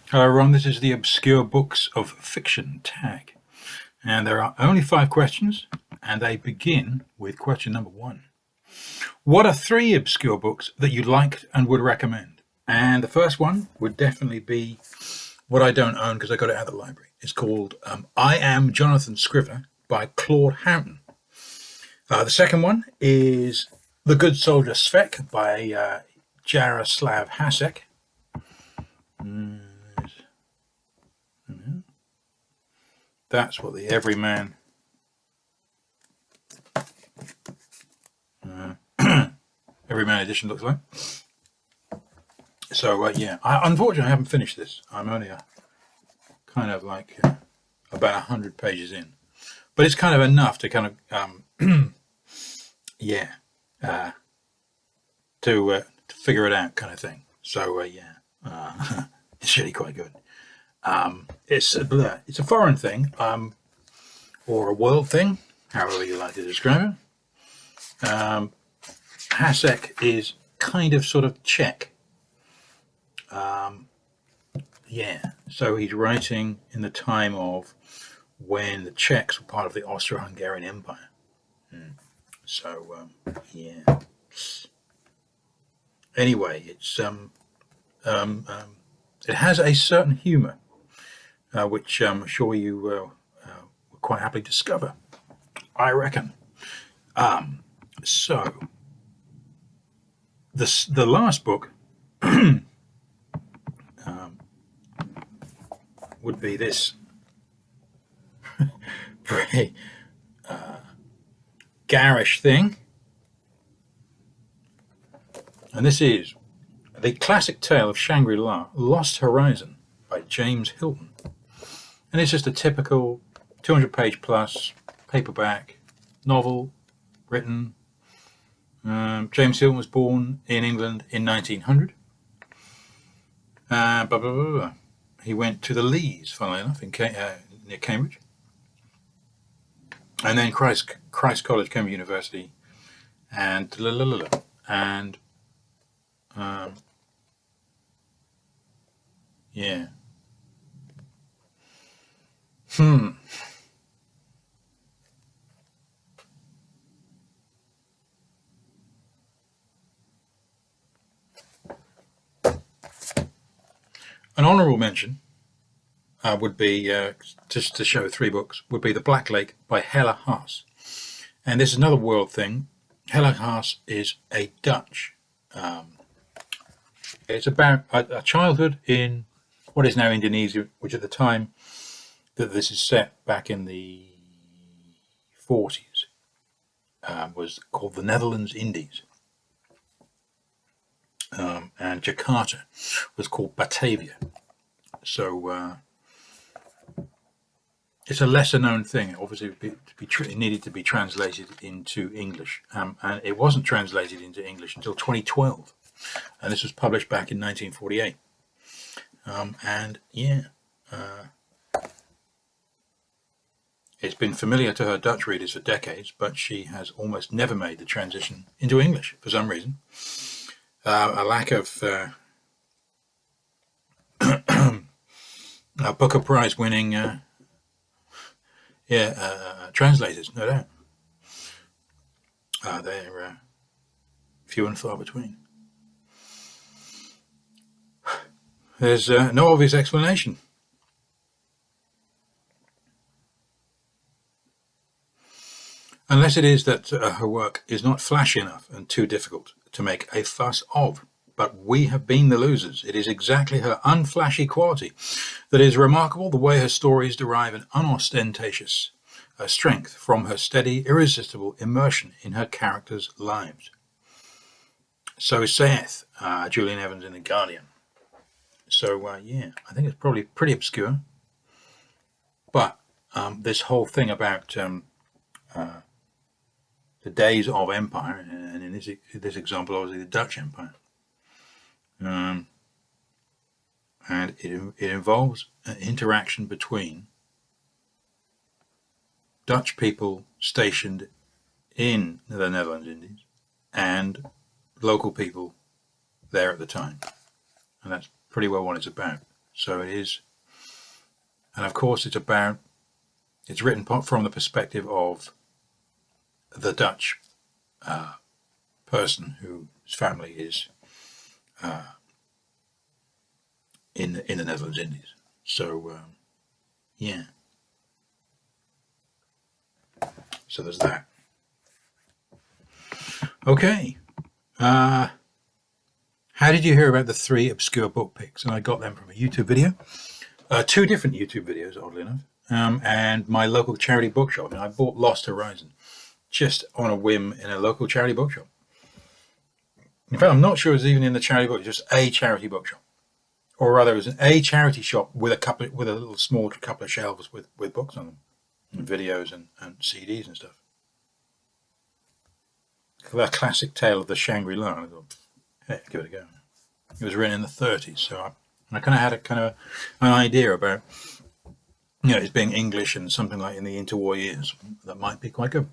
Hello, Ron. This is the Obscure Books of Fiction tag. And there are only 5 questions, and they begin with question number 1. What are 3 obscure books that you liked and would recommend? And the first one would definitely be what I don't own because I got it out of the library. It's called I Am Jonathan Scrivener by Claude Houghton. The second one is The Good Soldier Svek by Jaroslav Hasek. That's what the Everyman Everyman edition looks like. So yeah, unfortunately I haven't finished this. I'm only kind of like about 100 pages in, but it's kind of enough to kind of yeah, to figure it out, kind of thing. So yeah, it's really quite good. It's a foreign thing, or a world thing, however you like to describe it. Hasek is kind of sort of Czech. Yeah, so he's writing in the time of when the Czechs were part of the Austro-Hungarian Empire. So yeah. Anyway, it has a certain humour, which I'm sure you will quite happily discover, I reckon. So the last book would be this very garish thing, and this is The Classic Tale of Shangri-La, Lost Horizon by James Hilton. And it's just a typical 200-page plus paperback novel written. James Hilton was born in England in 1900. Blah, blah, blah, blah. He went to the Lees, funnily enough, near Cambridge. And then Christ College, Cambridge University, and yeah. An honourable mention would be, just to show 3 books, would be The Black Lake by Hella Haas. And this is another world thing. Hella Haas is a Dutch. It's about a childhood in what is now Indonesia, which at the time that this is set back in the 40s was called the Netherlands Indies. And Jakarta was called Batavia. So it's a lesser known thing. Obviously, it needed to be translated into English, and it wasn't translated into English until 2012. And this was published back in 1948. And yeah, it's been familiar to her Dutch readers for decades, but she has almost never made the transition into English for some reason. A lack of Booker Prize winning translators, no doubt. They're few and far between. There's no obvious explanation. Unless it is that her work is not flashy enough and too difficult to make a fuss of. But we have been the losers. It is exactly her unflashy quality that is remarkable, the way her stories derive an unostentatious strength from her steady, irresistible immersion in her characters' lives. So saith Julian Evans in The Guardian. So yeah, I think it's probably pretty obscure. But this whole thing about the days of empire, and in this example, obviously the Dutch Empire, and it involves an interaction between Dutch people stationed in the Netherlands Indies and local people there at the time, and that's pretty well what it's about. So it is, and of course it's written from the perspective of the Dutch person whose family is in the Netherlands Indies. So yeah, so there's that. Okay. How did you hear about the 3 obscure book picks? And I got them from a YouTube video, 2 different YouTube videos, oddly enough, and my local charity bookshop. And I bought Lost Horizon just on a whim in a local charity bookshop. In fact, I'm not sure it was even in the charity book, just a charity bookshop, or rather, it was a charity shop with a little small couple of shelves with books on them, and videos and CDs and stuff. The classic tale of the Shangri-La. I thought, hey, give it a go. It was written in the 30s, so I kind of had an idea about, it being English and something like in the interwar years. That might be quite good.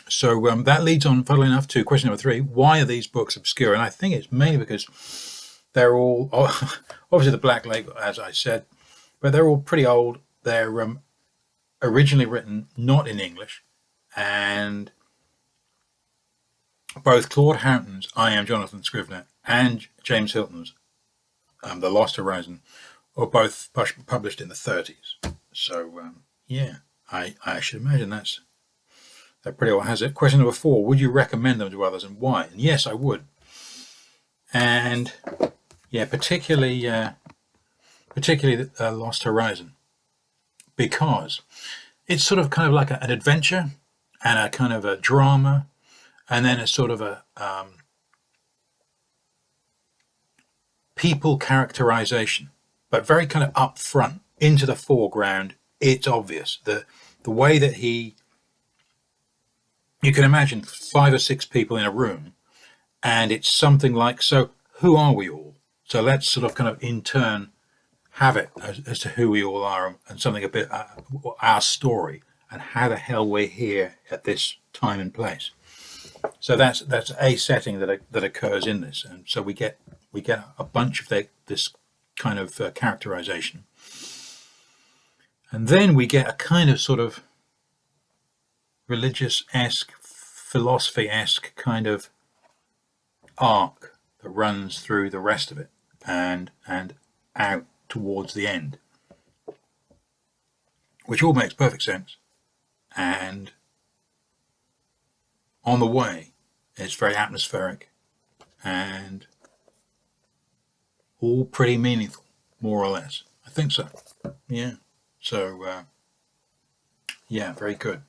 So that leads on, funnily enough, to question number 3. Why are these books obscure? And I think it's mainly because they're all, obviously the Black Lake, as I said, but they're all pretty old. They're originally written not in English, and both Claude Houghton's I Am Jonathan Scrivener and James Hilton's The Lost Horizon are both published in the 30s. So yeah, I should imagine that pretty well has it. Question number 4, would you recommend them to others and why? And yes, I would. And yeah, particularly Lost Horizon, because it's sort of kind of like an adventure and a kind of a drama, and then a sort of a people characterization, but very kind of up front into the foreground. It's obvious the way that you can imagine 5 or 6 people in a room, and it's something like, so who are we all? So let's sort of kind of in turn have it as to who we all are, and something a bit our story and how the hell we're here at this time and place. So that's a setting that occurs in this, and so we get a bunch of this kind of characterization, and then we get a kind of sort of religious-esque, philosophy-esque kind of arc that runs through the rest of it and out towards the end, which all makes perfect sense. And on the way, it's very atmospheric and all pretty meaningful, more or less. I think so. Yeah. So, yeah, very good.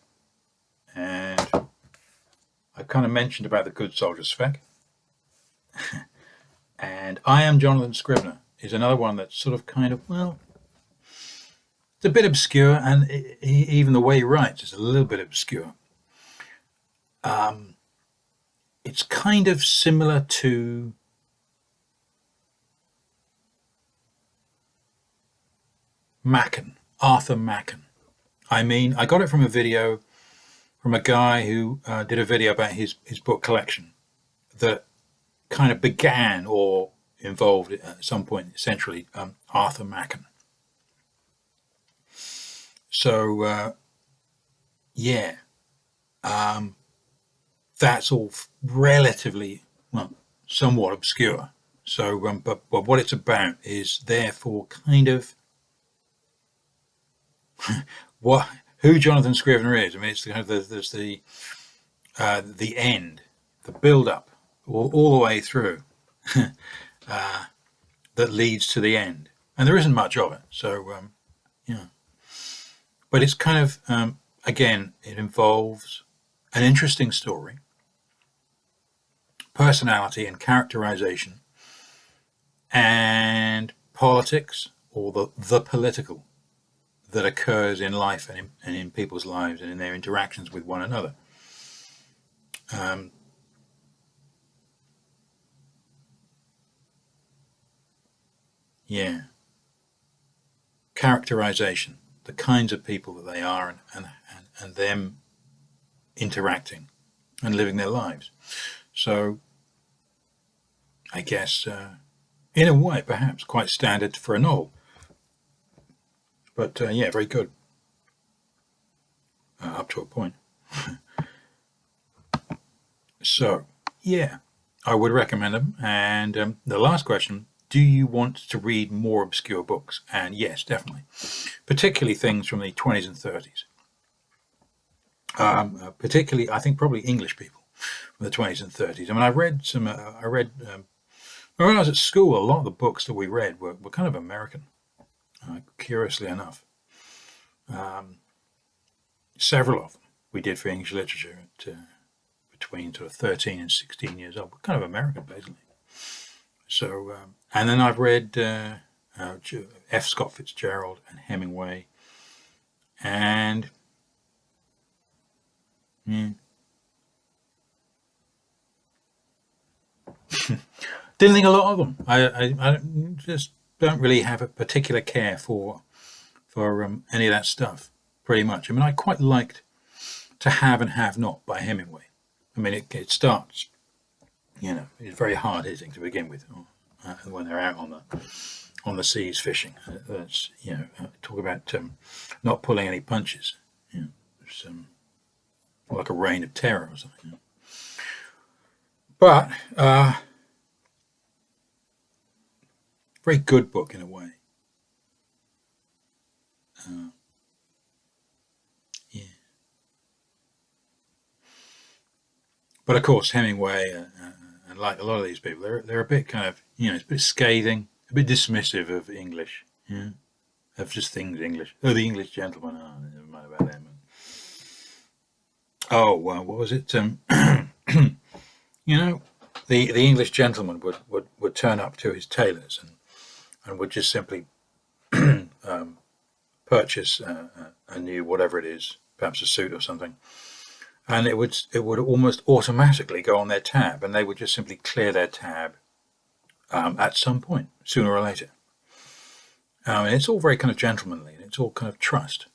And I kind of mentioned about the Good Soldier spec. And I Am Jonathan Scrivener is another one that's sort of kind of, well, it's a bit obscure, and even the way he writes is a little bit obscure. It's kind of similar to Machen, Arthur Machen. I mean, I got it from a video from a guy who did a video about his book collection that kind of began or involved at some point essentially Arthur Machen. So yeah, that's all relatively, well, somewhat obscure. So but what it's about is therefore kind of who Jonathan Scrivener is. I mean, it's kind of there's the end, the build up all the way through that leads to the end, and there isn't much of it. So yeah, but it's kind of again, it involves an interesting story, personality and characterization, and politics, or the political that occurs in life and in people's lives and in their interactions with one another. Yeah. Characterization, the kinds of people that they are, and them interacting and living their lives. So I guess in a way perhaps quite standard for a novel. But yeah, very good up to a point. So yeah, I would recommend them. And the last question: do you want to read more obscure books? And yes, definitely, particularly things from the 20s and 30s. Particularly, I think probably English people from the 20s and 30s. I mean, I read some. When I was at school, a lot of the books that we read were kind of American. Curiously enough, several of them we did for English literature at between sort of 13 and 16 years old, but kind of American basically. So, and then I've read F. Scott Fitzgerald and Hemingway, and yeah. Didn't think a lot of them. I just don't really have a particular care for any of that stuff. Pretty much. I mean, I quite liked To Have and Have Not by Hemingway. I mean, it starts, it's very hard hitting to begin with when they're out on the seas fishing. That's talk about not pulling any punches. It's like a reign of terror or something. But very good book in a way. Yeah. But of course, Hemingway and like a lot of these people, they're a bit kind of it's a bit scathing, a bit dismissive of English, of just things English. Oh, the English gentleman. Oh, never mind about them. Oh, well, what was it? The English gentleman would turn up to his tailor's and would just simply purchase a new whatever it is, perhaps a suit or something, and it would almost automatically go on their tab, and they would just simply clear their tab at some point, sooner or later. And it's all very kind of gentlemanly, and it's all kind of trust.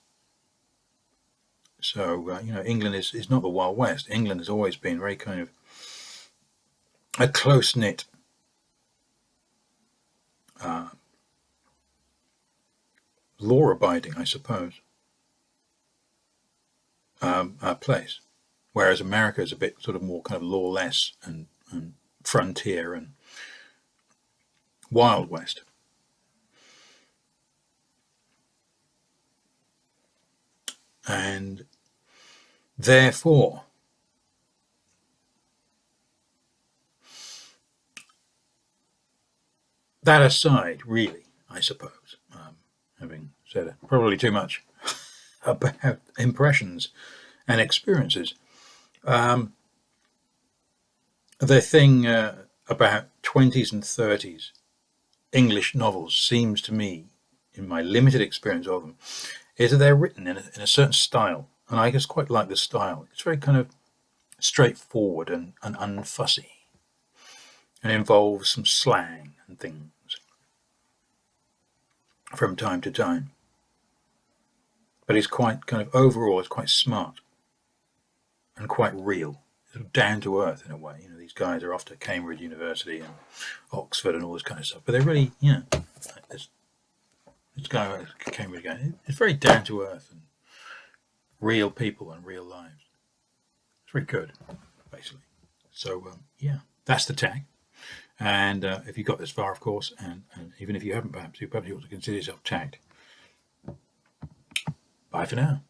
So England is not the Wild West. England has always been very kind of a close knit. Law-abiding, I suppose, place, whereas America is a bit sort of more kind of lawless and frontier and Wild West. And therefore, that aside, really, I suppose, having said probably too much about impressions and experiences, the thing about 20s and 30s English novels seems to me, in my limited experience of them, is that they're written in a certain style, and I just quite like the style. It's very kind of straightforward and unfussy, and involves some slang and things from time to time. But it's quite kind of overall, it's quite smart and quite real, sort of down to earth in a way. These guys are off to Cambridge University and Oxford and all this kind of stuff, but they're really, this guy at Cambridge again, it's very down to earth and real people and real lives. It's very good, basically. So yeah, that's the tag. And if you got this far, of course, and even if you haven't, perhaps you probably ought to consider yourself tagged. Bye for now.